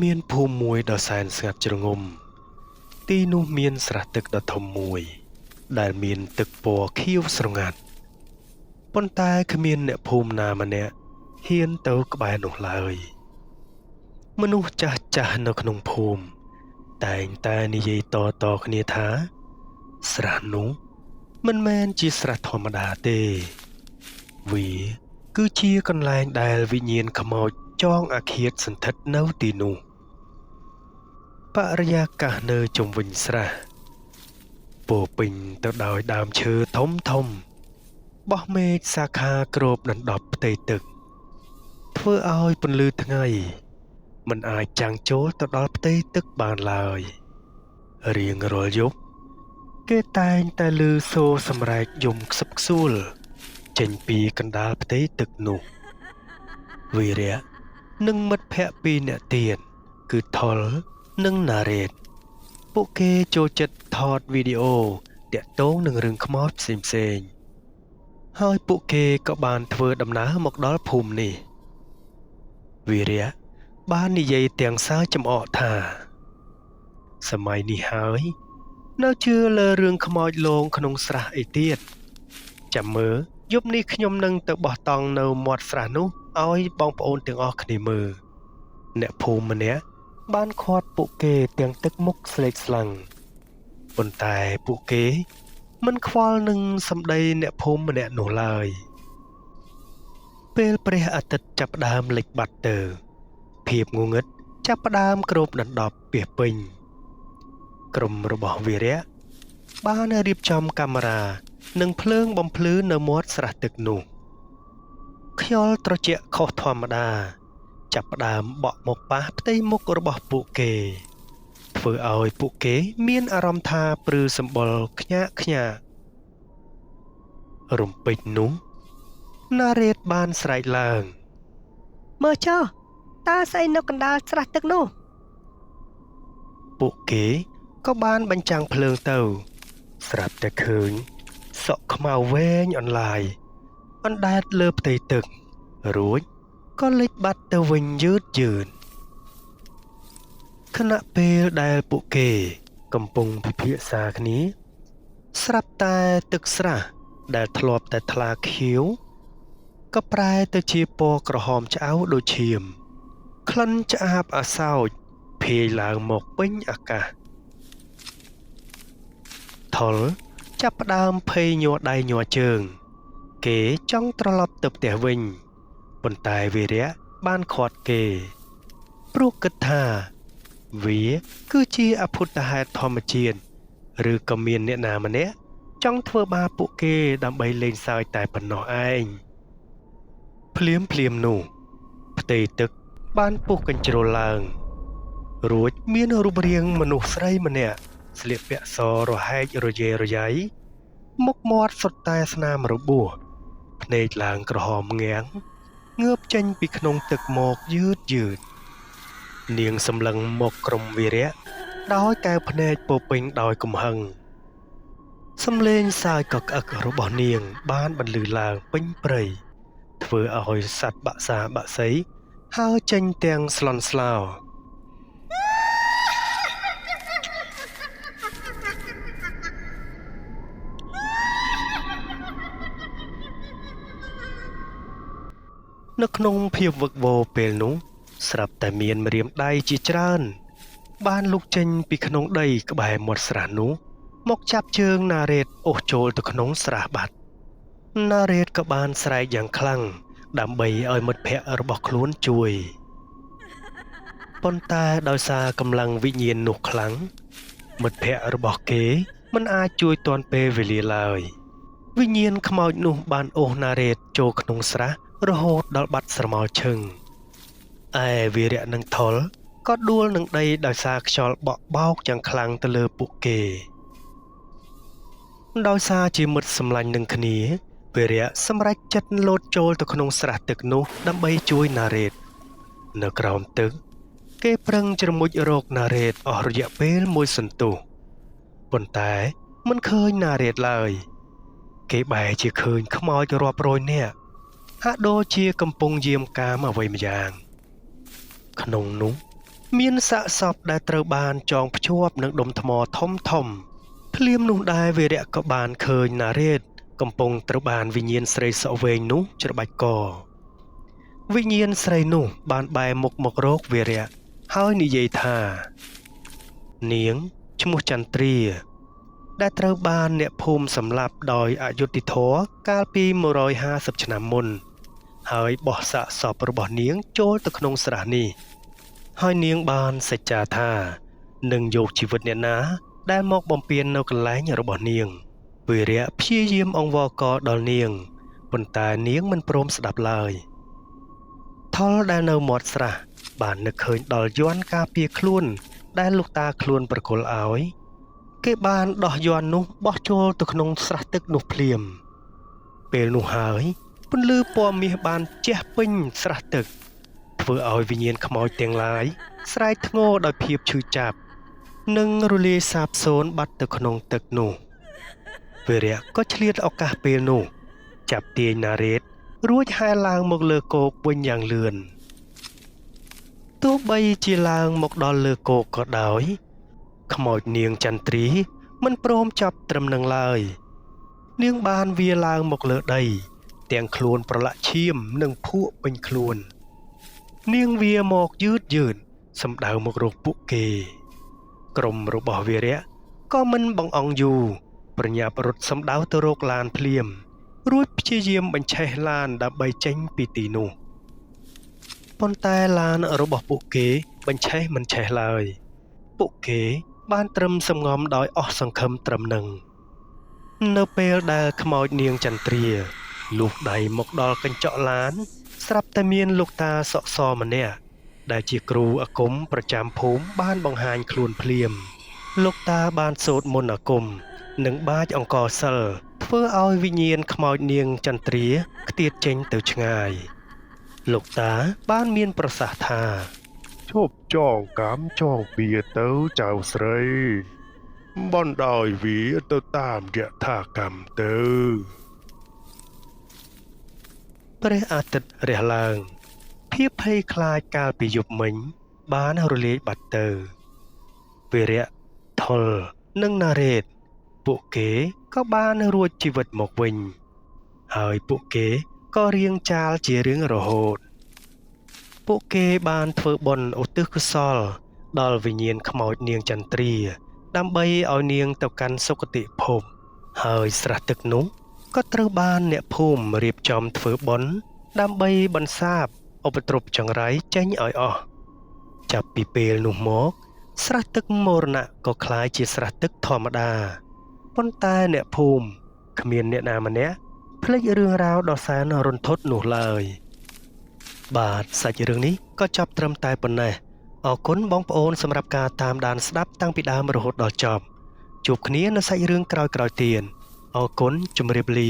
មានភូមិមួយដ៏សែនស្ងាត់ជ្រងំទីនោះមានស្រះទឹកដ៏ធំមួយដែលមានទឹកពណ៌ខៀវស្រងាត់ប៉ុន្តែគ្មានអ្នកភូមិណាម្នាក់ហ៊ានទៅក្បែរនោះឡើយមនុស្សចាស់ចាស់នៅក្នុងភូមិតែងតែនិយាយតគ្នាថាស្រះនោះមិនមែនជាស្រះធម្មតាទេវាគឺជាកន្លែងដែលវិញ្ញាណខ្មោចចងអាឃាតសន្ធិដ្ឋនៅទីនោះបរិយាកាសនៅជុំវិញស្រះពោរពេញទៅដោយដើមឈើធំធំបោះមេឃសាខាគ្របដណ្ដប់ផ្ទៃទឹកធ្វើឲ្យពន្លឺថ្ងៃមិនអាចចាំងចូលទៅដល់ផ្ទៃទឹកបានឡើយរៀងរាល់យប់គេតែងតែឮសូរសម្រែកយំខ្សឹបខ្សួលចេញពីកណ្ដាលផ្ទៃទឹកនោះវីរៈនិងមិត្តភក្តិពីរនាក់ទៀតគឺថុលនិងណារ៉េតពួកគេចូលចិត្តថតវីដេអូតាក់ទងនឹងរឿងខ្មោចផ្សេងៗហើយពួកគេក៏បានធ្វើដំណើរមកដល់ភូមិនេះវីរៈបាននិយាយទាំងសើចំអកថាសម័យនេះហើយនៅជឿលើរឿងខ្មោចលងក្នុងស្រះអីទៀតចាំមើលយប់នេះខ្ញុំនឹងទៅបោះតង់នៅមាត់ស្រះនោះឲ្យបងប្អូនទាំងអស់គ្នាមើលអ្នកភូមិម្នាក់បានឃាត់ពួកគេទាំងទឹកមុខស្លេកស្លាំងប៉ុន្តែពួកគេមិនខ្វល់នឹងសម្ដីអ្នកភូមិម្នាក់នោះឡើយពេលព្រះអាទិត្យចាប់ផ្ដើមលិចបាត់ទៅភាពងងឹតចាប់ផ្ដើមគ្របដណ្ដប់ពាសពេញក្រុមរបស់វីរៈបានរៀបចំកាមេរ៉ានិងភ្លើងបំភ្លឺនៅមាត់ស្រះទឹកនោះខ្យល់ត្រជាក់ខុសធម្មតាចាប់ផ្ដើមបក់មកប៉ះផ្ទៃមុខរបស់ពួកគេធ្វើឲ្យពួកគេមានអារម្មណ៍ថាព្រឺសម្បុរខ្ញាក់ខ្ញាក់រំពេចនោះណារ៉េតបានស្រែកឡើងមើលចុះតើស្អីនៅកណ្ដាលស្រះទឹកនោះពួកគេក៏បានបញ្ចាំងភ្លើងទៅស្រាប់តែឃើញសក់ខ្មៅវែងអន្លាយអណ្ដែតលើផ្ទៃទឹករួចក៏លិចបាត់ទៅវិញយឺតខណៈពេលដែលពួកគេកំពុងពិភាក្សាគ្នាស្រាប់តែទឹកស្រះដែលធ្លាប់តែថ្លាខៀវក៏ប្រែទៅជាពណ៌ក្រហមឆ្អៅដូចឈាមក្លិនឆ្អាបអាសោចភាយឡើងមកពេញអាកាសថុលចាប់ផ្ដើមភ័យញ័រដៃញ័រជើងគេចង់ត្រឡប់ទៅផ្ទះវិញប៉ុន្តែវីរៈបានឃាត់គេព្រោះគិតថាវាគឺជាអភូតហេតុធម្មជាតិឬក៏មានអ្នកណាម្នាក់ចង់ធ្វើបាបពួកគេដើម្បីលេងសើចតែប៉ុណ្ណោះឯងភ្លាមនោះផ្ទៃទឹកបានពុះកញ្ជ្រោលឡើងរួចមានរូបរាងមនុស្សស្រីម្នាក់ស្លៀកពាក់សរហែករយេរយាយមុខមាត់សុទ្ធតែស្នាមរបួសភ្នែកឡើងក្រហមងាំងងើបចេញពីក្នុងទឹកមកយឺតនាងសម្លឹងមកក្រុមវីរៈដោយកែវភ្នែកពោពេញដោយកំហឹងសំឡេងសើចកក្អឹករបស់នាងបានបន្លឺឡើងពេញព្រៃធ្វើឲ្យសត្វបក្សាបក្សីហើរចេញទាំងស្លន់ស្លោនៅក្នុងភាពវឹកវរពេលនោះស្រាប់តែមានម្រាមដៃជាច្រើនបានលុកចេញពីក្នុងដីក្បែរមាត់ស្រះនោះមកចាប់ជើងណារ៉េតអូសចូលទៅក្នុងស្រះបាត់ណារ៉េតក៏បានស្រែកយ៉ាងខ្លាំងដើម្បីឲ្យមិត្តភក្តិរបស់ខ្លួនជួយប៉ុន្តែដោយសារកម្លាំងវិញ្ញាណនោះខ្លាំងមិត្តភក្តិរបស់គេមិនអាចជួយទាន់ពេលវេលាឡើយវិញ្ញាណខ្មោចនោះបានអូសណារ៉េតចូលក្នុងស្រះរហូតដល់បាត់ស្រមោលឈឹងឯវីរៈនិងថុលក៏ដួលនឹងដីដោយសារខ្យល់បក់បោកយ៉ាងខ្លាំងទៅលើពួកគេដោយសារជាមិត្តសម្លាញ់នឹងគ្នាវីរៈសម្រេចចិត្តលោតចូលទៅក្នុងស្រះទឹកនោះដើម្បីជួយណារ៉េតនៅក្រោមទឹកគេប្រឹងជ្រមុជរកណារ៉េតអស់រយៈពេលមួយសន្ទុះប៉ុន្តែមិនឃើញណារ៉េតឡើយគេបែរជាឃើញខ្មោចរាប់រយនាក់ហាក់ដូចជាកំពុងយាមកាមអ្វីម្យ៉ាងក្នុងនោះ មានសាកសពដែលត្រូវបានចងភ្ជាប់នឹងដុំថ្មធំធំភ្លាមនោះដែរវីរៈក៏បានឃើញណារ៉េតកំពុងត្រូវបានវិញ្ញាណស្រីសក់វែងនោះច្របាច់កវិញ្ញាណស្រីនោះបានបែរមុខមករកវីរៈហើយនិយាយថានាងឈ្មោះចន្ទ្រាដែលត្រូវបានអ្នកភូមិសម្លាប់ដោយអយុត្តិធម៌កាលពី150ឆ្នាំមុនហើយបោះសាកសពរបស់នាងចូលទៅក្នុងស្រះនេះហើយនាងបានសច្ចាថានឹងយកជីវិតអ្នកណាដែលមកបំពេញនៅកន្លែងរបស់នាងវីរៈព្យាយាមអង្វរករដល់នាងប៉ុន្តែនាងមិនព្រមស្ដាប់ឡើយថុលដែលនៅមាត់ស្រះបាននឹកឃើញដល់យ័ន្តការពារខ្លួនដែលលោកតាខ្លួនប្រគល់ឲ្យគេបានដោះយ័ន្តនោះបោះចូលទៅក្នុងស្រះទឹកនោះភ្លាមពេលនោះហើយពន្លឺពណ៌មាសបានជះពេញស្រះទឹកធ្វើឲ្យវិញ្ញាណខ្មោចទាំងឡាយស្រែកធ្ងរដោយភាពឈឺចាប់និងរលាយសាបសូន្យបាត់ទៅក្នុងទឹកនោះវីរៈក៏ឆ្លៀតឱកាសពេលនោះចាប់ទាញណារ៉េតរួចហែលឡើងមកលើគោកវិញយ៉ាងលឿនទោះបីជាឡើងមកដល់លើគោកក៏ដោយខ្មោចនាងចន្ទ្រាមិនព្រមចាប់ត្រឹមនឹងឡើយនាងបានវាឡើងមកលើដីទាំងខ្លួនប្រឡាក់ឈាមនិងភក់ពេញខ្លួននាងវាមកយឺតសម្ដៅមករកពួកគេក្រុមរបស់វីរៈក៏មិនបង្អង់យូរប្រញាប់រត់សម្ដៅទៅរកឡានភ្លាមរួចព្យាយាមបញ្ឆេះឡានដើម្បីចេញពីទីនោះប៉ុន្តែឡានរបស់ពួកគេបញ្ឆេះមិនឆេះឡើយពួកគេបានត្រឹមសំងំដោយអស់សង្ឃឹមត្រឹមនឹងនៅពេលដែលខ្មោចនាងចន្ទ្រាលូកដៃមកដល់កញ្ចក់ឡានស្រាប់តែមានលោកតាសក់សម្នាក់ដែលជាគ្រូអាគមប្រចាំភូមិបានបង្ហាញខ្លួនភ្លាមលោកតាបានសូត្រមន្តអាគមនិងបាចអង្ករសិលធ្វើឲ្យវិញ្ញាណខ្មោចនាងចន្ទ្រាខ្ទាតចេញទៅឆ្ងាយលោកតាបានមានប្រសាសន៍ថាឈប់ចងកម្មចងពៀទៅចៅស្រីបណ្ដោយវាទៅតាមយថាកម្មទៅព្រះអាទិត្យរះឡើងភាពភ័យខ្លាចកាលពីយប់មិញបានរលាយបាត់ទៅវីរៈថុលនិងណារ៉េតពួកគេក៏បានរួចជីវិតមកវិញហើយពួកគេក៏រៀងចាលជារៀងរហូតពួកគេបានធ្វើបុណ្យឧទ្ទិសកុសលដល់វិញ្ញាណខ្មោចនាងចន្ទ្រាដើម្បីឲ្យនាងទៅកាន់សុគតិភពហើយស្រះទឹកនោះក៏ត្រូវបានអ្នកភូមិរៀបចំធ្វើបុណ្យដើម្បីបន្សាបឧបទ្រពចង្រៃចេញឲ្យអស់ចាប់ពីពេលនោះមកស្រះទឹកមរណៈក៏คล้ายជាស្រះទឹកធម្មតាប៉ុន្តែអ្នកភូមិគ្មានអ្នកណាម្នាក់ភ្លេចរឿងរ៉ាវដ៏សែនរន្ធត់នោះឡើយបាទសាច់រឿងនេះក៏ចប់ត្រឹមតែប៉ុណ្ណេះអរគុណបងប្អូនសម្រាប់ការតាមដានស្ដាប់តាំងពីដើមរហូតដល់ចប់ជួបគ្នានៅសាច់រឿងក្រោយៗទៀតអរគុណជម្រាបលា